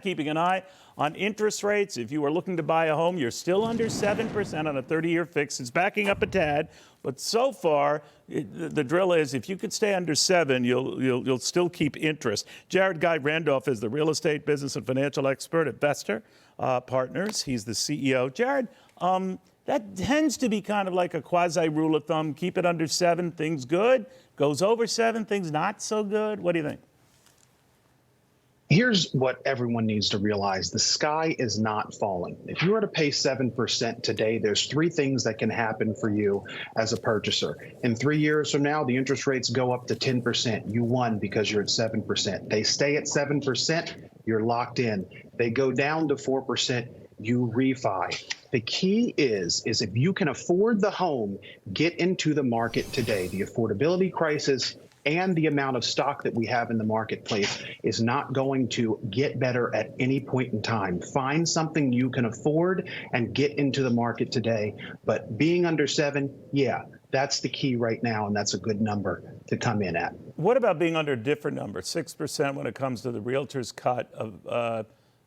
Keeping an eye on interest rates. If you are looking to buy a home, you're still under 7% on a 30-year fix. It's backing up a tad, but so far, the drill is if you could stay under 7, you'll still keep interest. Jarrod Randolph is the real estate business and financial expert at Vestre Partners. He's the CEO. Jarrod, that tends to be kind of like a quasi rule of thumb. Keep it under 7, things good. Goes over 7, things not so good. What do you think? Here's what everyone needs to realize. The sky is not falling. If you were to pay 7% today, there's 3 things that can happen for you as a purchaser. In 3 years from now, the interest rates go up to 10%. You won because you're at 7%. They stay at 7%, you're locked in. They go down to 4%, you refi. The key is if you can afford the home, get into the market today. The affordability crisis and the amount of stock that we have in the marketplace is not going to get better at any point in time. Find something you can afford and get into the market today. But being under 7, yeah, that's the key right now, and that's a good number to come in at. What about being under a different number, 6% when it comes to the realtor's cut of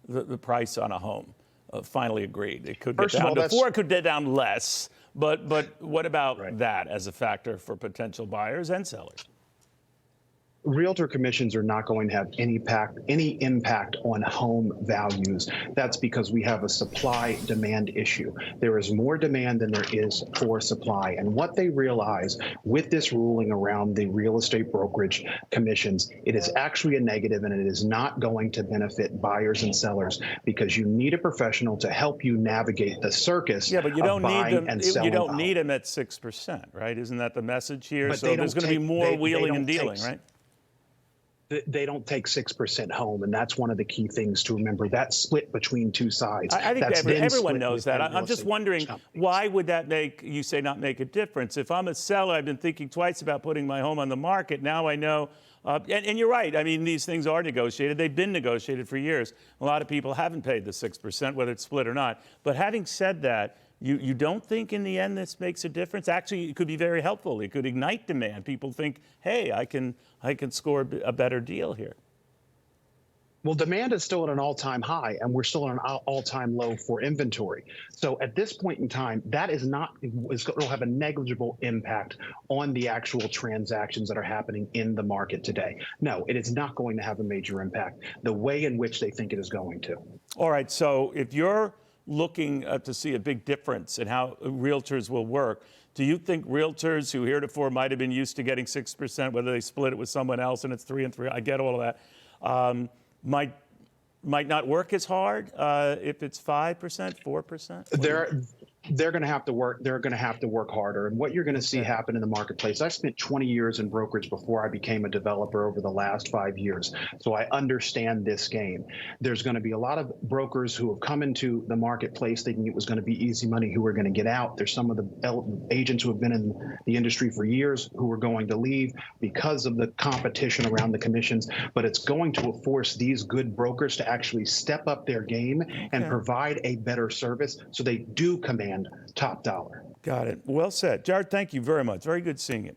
the price on a home? Finally agreed. It could get down to 4, it could get down less. But what about that as a factor for potential buyers and sellers? Realtor commissions are not going to have any impact on home values. That's because we have a supply-demand issue. There is more demand than there is for supply. And what they realize with this ruling around the real estate brokerage commissions, it is actually a negative, and it is not going to benefit buyers and sellers because you need a professional to help you navigate the circus. Yeah, but you don't need them. You don't need them at 6%, right? Isn't that the message here? But so there's going to be more wheeling and dealing, right? They don't take 6% home, and that's one of the key things to remember. That's split between 2 sides. I think everyone knows that. I'm just wondering, why would that not make a difference? If I'm a seller, I've been thinking twice about putting my home on the market. Now I know, and you're right. I mean, these things are negotiated. They've been negotiated for years. A lot of people haven't paid the 6%, whether it's split or not. But having said that, you don't think in the end this makes a difference? Actually, it could be very helpful. It could ignite demand. People think, hey, I can score a better deal here. Well, demand is still at an all-time high, and we're still at an all-time low for inventory. So at this point in time, that it'll have a negligible impact on the actual transactions that are happening in the market today. No, it is not going to have a major impact the way in which they think it is going to. All right, so if you're looking to see a big difference in how realtors will work, do you think realtors who heretofore might have been used to getting 6%, whether they split it with someone else and it's 3 and 3, I get all of that, might not work as hard if it's 5%, 4%? They're going to have to work. They're going to have to work harder. And what you're going to see happen in the marketplace, I spent 20 years in brokerage before I became a developer over the last 5 years. So I understand this game. There's going to be a lot of brokers who have come into the marketplace thinking it was going to be easy money who are going to get out. There's some of the agents who have been in the industry for years who are going to leave because of the competition around the commissions. But it's going to force these good brokers to actually step up their game and provide a better service so they do command top dollar. Got it. Well said. Jarrod, thank you very much. Very good seeing you.